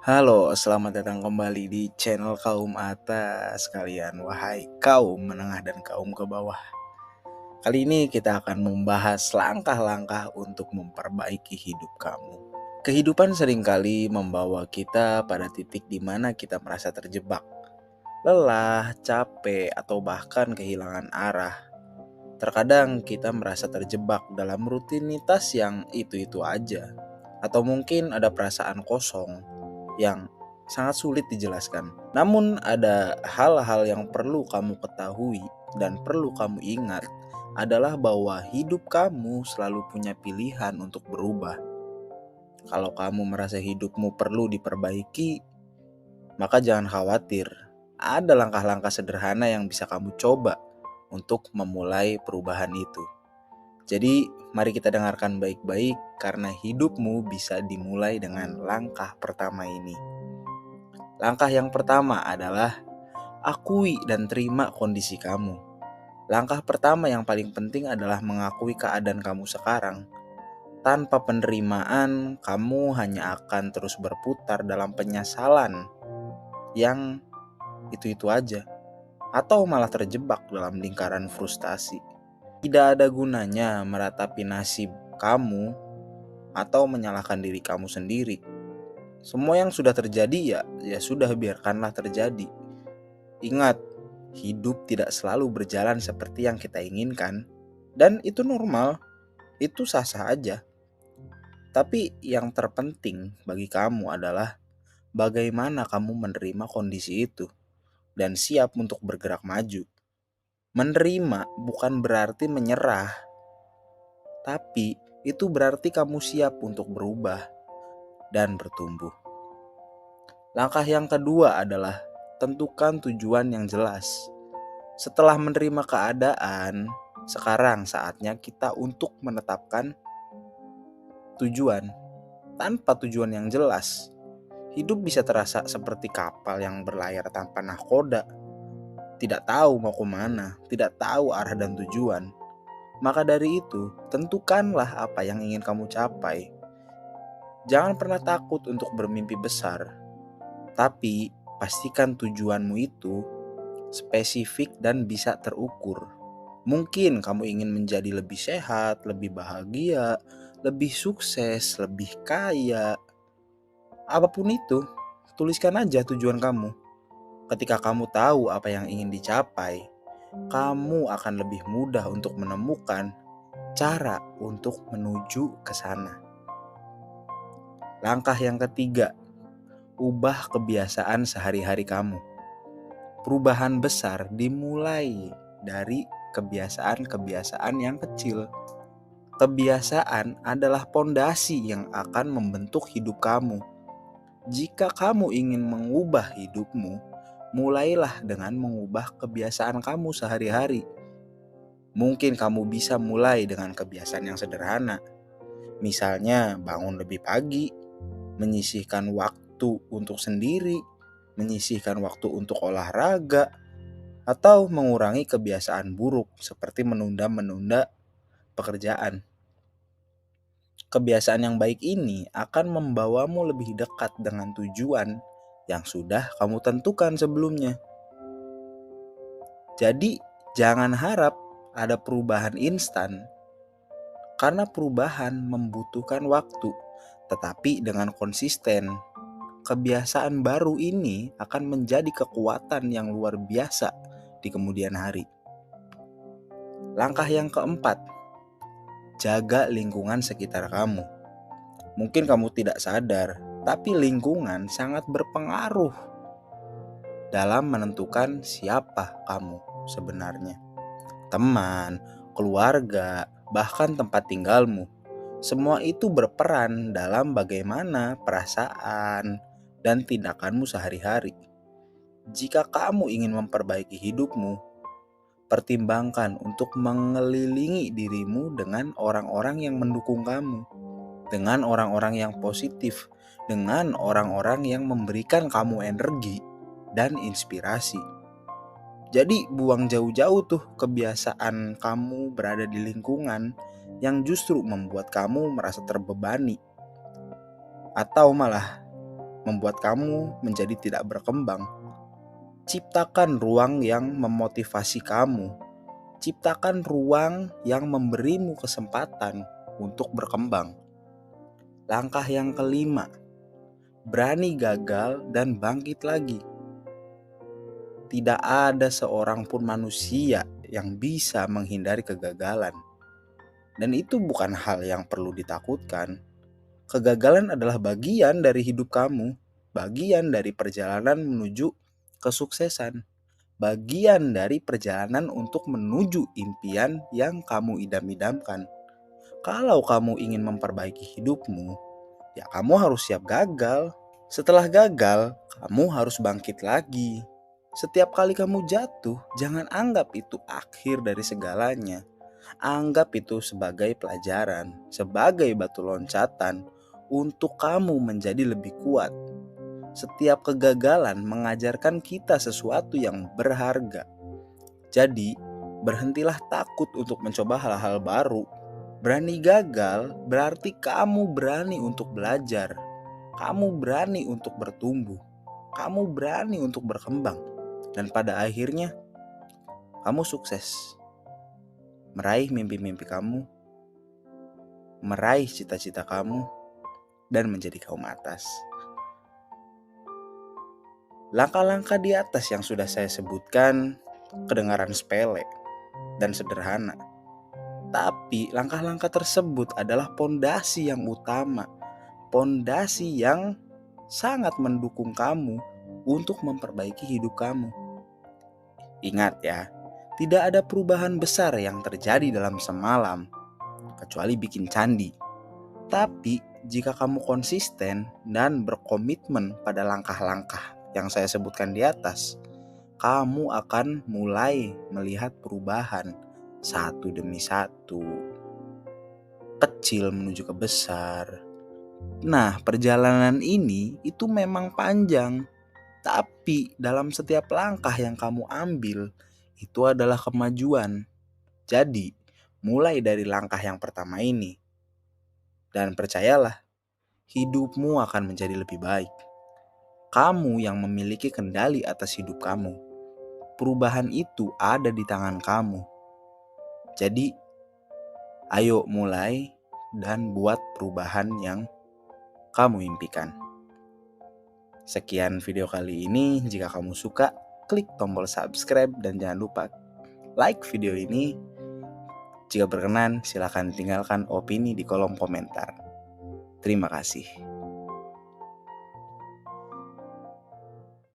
Halo, selamat datang kembali di channel kaum atas kalian, wahai kaum menengah dan kaum ke bawah. Kali ini kita akan membahas langkah-langkah untuk memperbaiki hidup kamu. Kehidupan seringkali membawa kita pada titik di mana kita merasa terjebak, lelah, capek, atau bahkan kehilangan arah. Terkadang kita merasa terjebak dalam rutinitas yang itu-itu aja, atau mungkin ada perasaan kosong yang sangat sulit dijelaskan. Namun ada hal-hal yang perlu kamu ketahui dan perlu kamu ingat adalah bahwa hidup kamu selalu punya pilihan untuk berubah. Kalau kamu merasa hidupmu perlu diperbaiki, maka jangan khawatir. Ada langkah-langkah sederhana yang bisa kamu coba untuk memulai perubahan itu. Jadi, mari kita dengarkan baik-baik karena hidupmu bisa dimulai dengan langkah pertama ini. Langkah yang pertama adalah akui dan terima kondisi kamu. Langkah pertama yang paling penting adalah mengakui keadaan kamu sekarang. Tanpa penerimaan, kamu hanya akan terus berputar dalam penyesalan yang itu-itu aja, atau malah terjebak dalam lingkaran frustasi. Tidak ada gunanya meratapi nasib kamu atau menyalahkan diri kamu sendiri. Semua yang sudah terjadi ya sudah, biarkanlah terjadi. Ingat, hidup tidak selalu berjalan seperti yang kita inginkan, dan itu normal, itu sah-sah aja. Tapi yang terpenting bagi kamu adalah bagaimana kamu menerima kondisi itu dan siap untuk bergerak maju. Menerima bukan berarti menyerah, tapi itu berarti kamu siap untuk berubah dan bertumbuh. Langkah yang kedua adalah tentukan tujuan yang jelas. Setelah menerima keadaan, sekarang saatnya kita untuk menetapkan tujuan. Tanpa tujuan yang jelas, hidup bisa terasa seperti kapal yang berlayar tanpa nahkoda. Tidak tahu mau kemana, tidak tahu arah dan tujuan. Maka dari itu, tentukanlah apa yang ingin kamu capai. Jangan pernah takut untuk bermimpi besar, tapi pastikan tujuanmu itu spesifik dan bisa terukur. Mungkin kamu ingin menjadi lebih sehat, lebih bahagia, lebih sukses, lebih kaya. Apapun itu, tuliskan aja tujuan kamu. Ketika kamu tahu apa yang ingin dicapai, kamu akan lebih mudah untuk menemukan cara untuk menuju ke sana. Langkah yang ketiga, ubah kebiasaan sehari-hari kamu. Perubahan besar dimulai dari kebiasaan-kebiasaan yang kecil. Kebiasaan adalah pondasi yang akan membentuk hidup kamu. Jika kamu ingin mengubah hidupmu, mulailah dengan mengubah kebiasaan kamu sehari-hari. Mungkin kamu bisa mulai dengan kebiasaan yang sederhana. Misalnya bangun lebih pagi, menyisihkan waktu untuk sendiri, menyisihkan waktu untuk olahraga, atau mengurangi kebiasaan buruk seperti menunda-menunda pekerjaan. Kebiasaan yang baik ini akan membawamu lebih dekat dengan tujuan yang sudah kamu tentukan sebelumnya. Jadi, jangan harap ada perubahan instan, karena perubahan membutuhkan waktu. Tetapi dengan konsisten, kebiasaan baru ini akan menjadi kekuatan yang luar biasa di kemudian hari. Langkah yang keempat, jaga lingkungan sekitar kamu. Mungkin kamu tidak sadar, tapi lingkungan sangat berpengaruh dalam menentukan siapa kamu sebenarnya. Teman, keluarga, bahkan tempat tinggalmu. Semua itu berperan dalam bagaimana perasaan dan tindakanmu sehari-hari. Jika kamu ingin memperbaiki hidupmu, pertimbangkan untuk mengelilingi dirimu dengan orang-orang yang mendukung kamu, dengan orang-orang yang positif, dengan orang-orang yang memberikan kamu energi dan inspirasi. Jadi buang jauh-jauh tuh kebiasaan kamu berada di lingkungan yang justru membuat kamu merasa terbebani, atau malah membuat kamu menjadi tidak berkembang. Ciptakan ruang yang memotivasi kamu. Ciptakan ruang yang memberimu kesempatan untuk berkembang. Langkah yang kelima, berani gagal dan bangkit lagi. Tidak ada seorang pun manusia yang bisa menghindari kegagalan. Dan itu bukan hal yang perlu ditakutkan. Kegagalan adalah bagian dari hidup kamu, bagian dari perjalanan menuju kesuksesan, bagian dari perjalanan untuk menuju impian yang kamu idam-idamkan. Kalau kamu ingin memperbaiki hidupmu, ya kamu harus siap gagal. Setelah gagal, kamu harus bangkit lagi. Setiap kali kamu jatuh, jangan anggap itu akhir dari segalanya. Anggap itu sebagai pelajaran, sebagai batu loncatan untuk kamu menjadi lebih kuat. Setiap kegagalan mengajarkan kita sesuatu yang berharga. Jadi, berhentilah takut untuk mencoba hal-hal baru. Berani gagal berarti kamu berani untuk belajar. Kamu berani untuk bertumbuh. Kamu berani untuk berkembang. Dan pada akhirnya, kamu sukses. Meraih mimpi-mimpi kamu, meraih cita-cita kamu, dan menjadi kaum atas. Langkah-langkah di atas yang sudah saya sebutkan kedengaran sepele dan sederhana. Tapi langkah-langkah tersebut adalah pondasi yang utama, pondasi yang sangat mendukung kamu untuk memperbaiki hidup kamu. Ingat ya, tidak ada perubahan besar yang terjadi dalam semalam, kecuali bikin candi. Tapi jika kamu konsisten dan berkomitmen pada langkah-langkah yang saya sebutkan di atas, kamu akan mulai melihat perubahan satu demi satu, kecil menuju ke besar. Nah, perjalanan ini itu memang panjang, tapi dalam setiap langkah yang kamu ambil itu adalah kemajuan. Jadi, mulai dari langkah yang pertama ini, dan percayalah, hidupmu akan menjadi lebih baik. Kamu yang memiliki kendali atas hidup kamu. Perubahan itu ada di tangan kamu. Jadi, ayo mulai dan buat perubahan yang kamu impikan. Sekian video kali ini. Jika kamu suka, klik tombol subscribe dan jangan lupa like video ini. Jika berkenan, silakan tinggalkan opini di kolom komentar. Terima kasih.